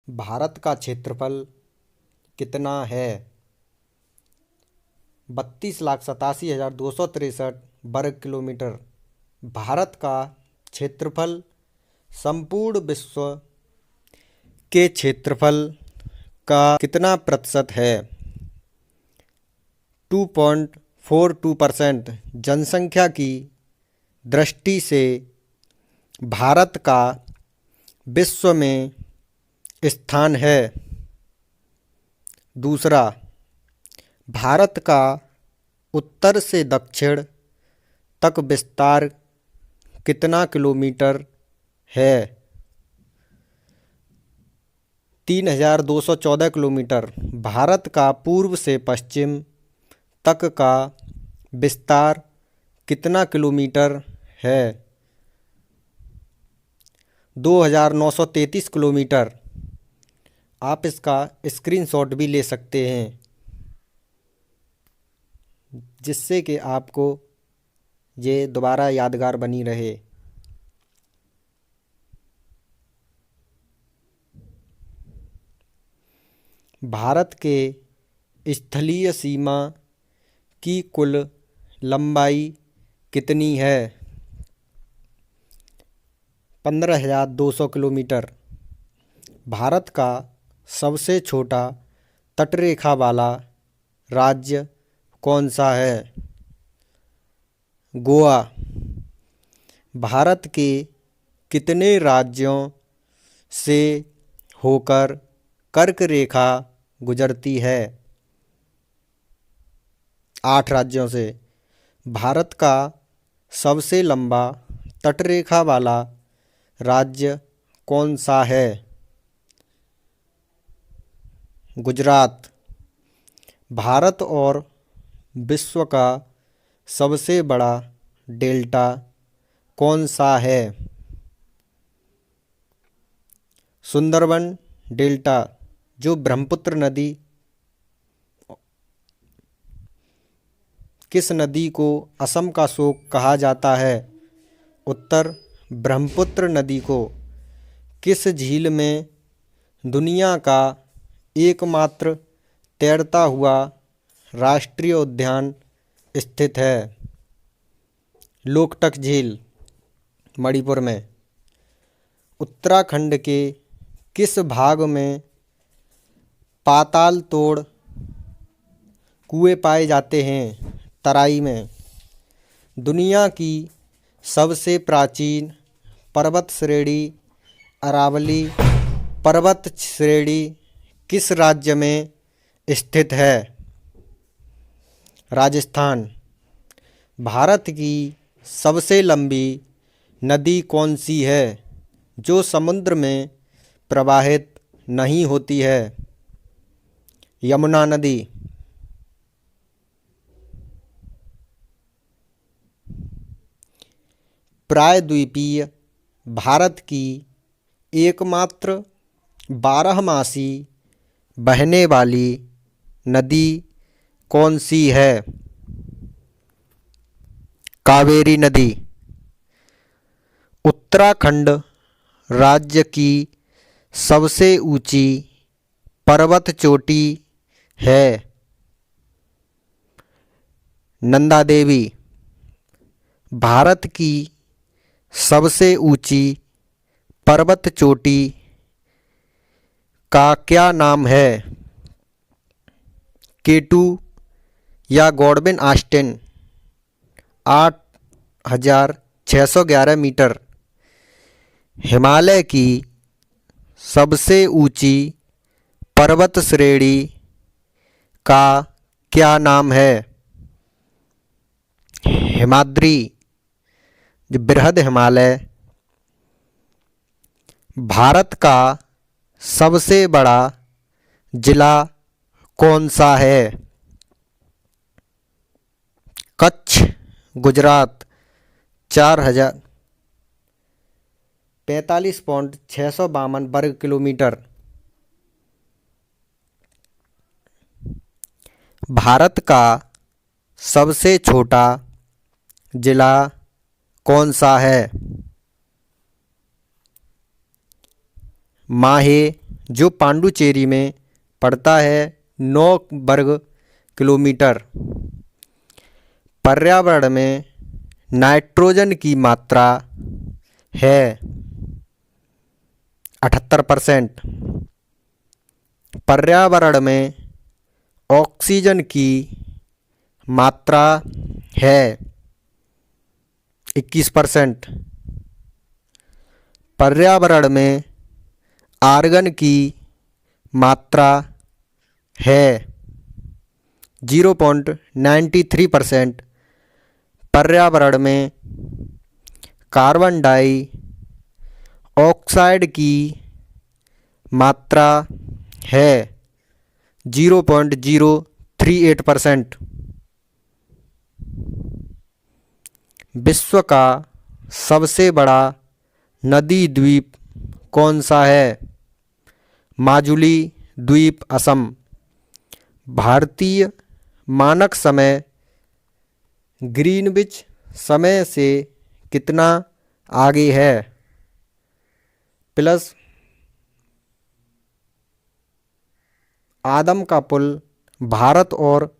भारत का क्षेत्रफल कितना है? 32,87,263 वर्ग किलोमीटर। भारत का क्षेत्रफल संपूर्ण विश्व के क्षेत्रफल का कितना प्रतिशत है? 2.42%। जनसंख्या की दृष्टि से भारत का विश्व में स्थान है। दूसरा, भारत का उत्तर से दक्षिण तक विस्तार कितना किलोमीटर है? 3,214 किलोमीटर। भारत का पूर्व से पश्चिम तक का विस्तार कितना किलोमीटर है? 2,933 किलोमीटर। आप इसका स्क्रीनशॉट भी ले सकते हैं जिससे कि आपको ये दोबारा यादगार बनी रहे। भारत के स्थलीय सीमा की कुल लंबाई कितनी है? 15,200 किलोमीटर। भारत का सबसे छोटा तटरेखा वाला राज्य कौन सा है? गोवा। भारत के कितने राज्यों से होकर कर्क रेखा गुजरती है? 8 राज्यों से। भारत का सबसे लंबा तटरेखा वाला राज्य कौन सा है? गुजरात। भारत और विश्व का सबसे बड़ा डेल्टा कौन सा है? सुंदरबन डेल्टा, जो ब्रह्मपुत्र नदी किस नदी को असम का शोक कहा जाता है? उत्तर। ब्रह्मपुत्र नदी को किस झील में दुनिया का एकमात्र तैरता हुआ राष्ट्रीय उद्यान स्थित है? लोकटक झील, मणिपुर में। उत्तराखंड के किस भाग में पाताल तोड़ कुएं पाए जाते हैं? तराई में। दुनिया की सबसे प्राचीन पर्वत श्रेणी अरावली पर्वत श्रेणी किस राज्य में स्थित है? राजस्थान। भारत की सबसे लंबी नदी कौन सी है जो समुद्र में प्रवाहित नहीं होती है? यमुना नदी। प्रायद्वीपीय भारत की एकमात्र बारहमासी बहने वाली नदी कौन सी है? कावेरी नदी। उत्तराखंड राज्य की सबसे ऊंची पर्वत चोटी है? नंदा देवी। भारत की सबसे ऊंची पर्वत चोटी का क्या नाम है? केटू या गॉडविन ऑस्टिन। 8,611 मीटर। हिमालय की सबसे ऊंची पर्वत श्रेणी का क्या नाम है? हिमाद्री, जो बृहद हिमालय। भारत का सबसे बड़ा जिला कौन सा है? कच्छ, गुजरात। 4,045,652 वर्ग किलोमीटर। भारत का सबसे छोटा जिला कौन सा है? माहे, जो पांडुचेरी में पड़ता है 9 वर्ग किलोमीटर। पर्यावरण में नाइट्रोजन की मात्रा है 78%। पर्यावरण में ऑक्सीजन की मात्रा है 21%। पर्यावरण में आर्गन की मात्रा है 0.93%। पर्यावरण में कार्बन डाइऑक्साइड की मात्रा है 0.038%। विश्व का सबसे बड़ा नदी द्वीप कौन सा है? माजुली द्वीप, असम। भारतीय मानक समय ग्रीनविच समय से कितना आगे है? प्लस। आदम का पुल भारत और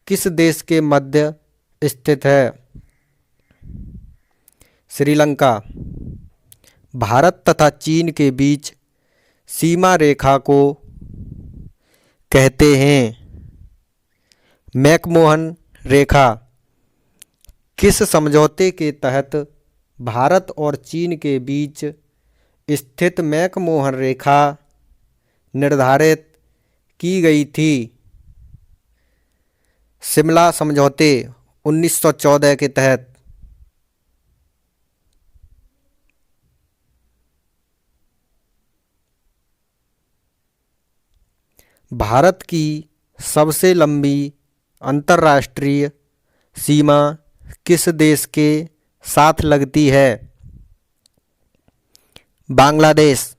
किस देश के मध्य स्थित है? श्रीलंका। भारत तथा चीन के बीच सीमा रेखा को कहते हैं मैकमोहन रेखा। किस समझौते के तहत भारत और चीन के बीच स्थित मैकमोहन रेखा निर्धारित की गई थी? शिमला समझौते 1914 के तहत। भारत की सबसे लंबी अंतर्राष्ट्रीय सीमा किस देश के साथ लगती है? बांग्लादेश।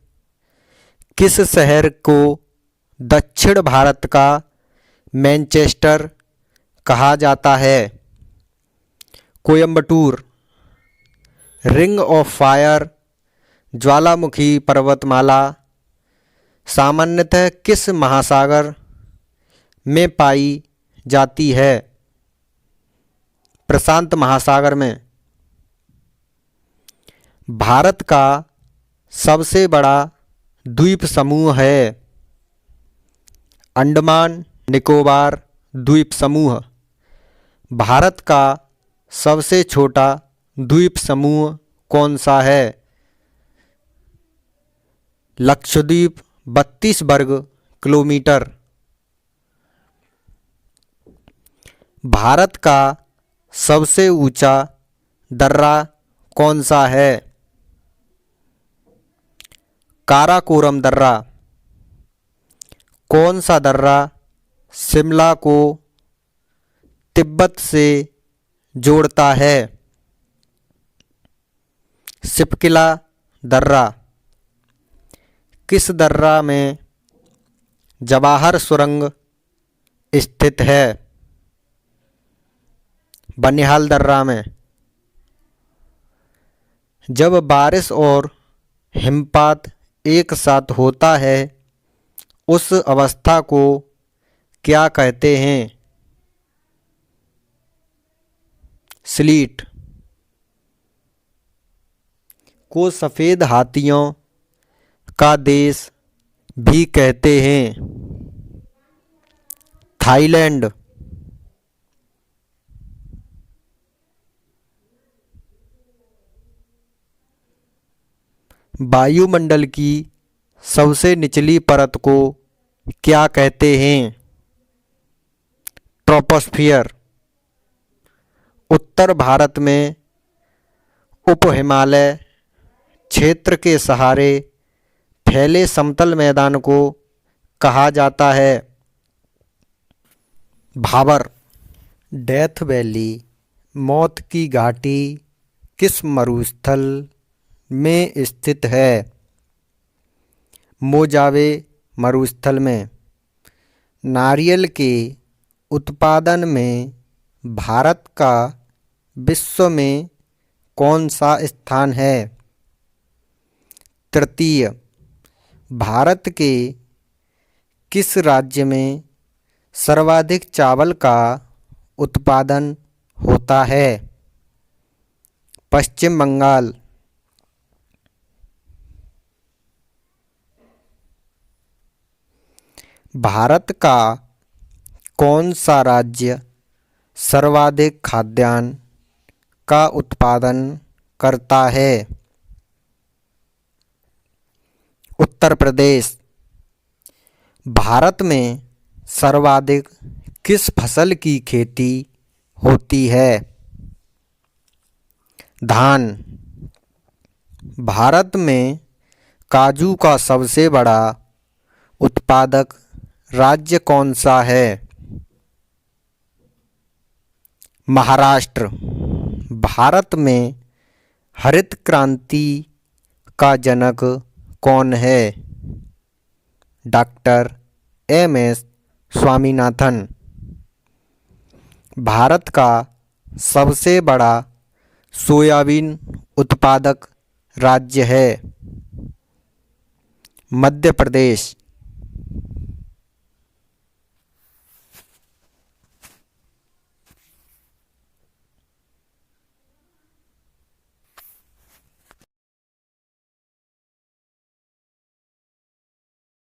किस शहर को दक्षिण भारत का मैनचेस्टर कहा जाता है? कोयम्बटूर। रिंग ऑफ फायर ज्वालामुखी पर्वतमाला सामान्यतः किस महासागर में पाई जाती है? प्रशांत महासागर में। भारत का सबसे बड़ा द्वीप समूह है अंडमान निकोबार द्वीप समूह। भारत का सबसे छोटा द्वीप समूह कौन सा है? लक्षद्वीप 32 वर्ग किलोमीटर। भारत का सबसे ऊंचा दर्रा कौन सा है? काराकोरम दर्रा। कौन सा दर्रा शिमला को तिब्बत से जोड़ता है? शिपकिला दर्रा। किस दर्रा में जवाहर सुरंग स्थित है? बनिहाल दर्रा में। जब बारिश और हिमपात एक साथ होता है उस अवस्था को क्या कहते हैं? स्लीट। को सफ़ेद हाथियों का देश भी कहते हैं? थाईलैंड। वायुमंडल की सबसे निचली परत को क्या कहते हैं? ट्रोपोस्फियर। उत्तर भारत में उप हिमालय क्षेत्र के सहारे फैले समतल मैदान को कहा जाता है? भाबर। डेथ वैली मौत की घाटी किस मरुस्थल में स्थित है? मोजावे मरुस्थल में। नारियल के उत्पादन में भारत का विश्व में कौन सा स्थान है? तृतीय। भारत के किस राज्य में सर्वाधिक चावल का उत्पादन होता है? पश्चिम बंगाल। भारत का कौन सा राज्य सर्वाधिक खाद्यान्न का उत्पादन करता है? उत्तर प्रदेश। भारत में सर्वाधिक किस फसल की खेती होती है? धान। भारत में काजू का सबसे बड़ा उत्पादक राज्य कौन सा है? महाराष्ट्र। भारत में हरित क्रांति का जनक कौन है? Doctor MS. स्वामीनाथन। भारत का सबसे बड़ा सोयाबीन उत्पादक राज्य है? मध्य प्रदेश।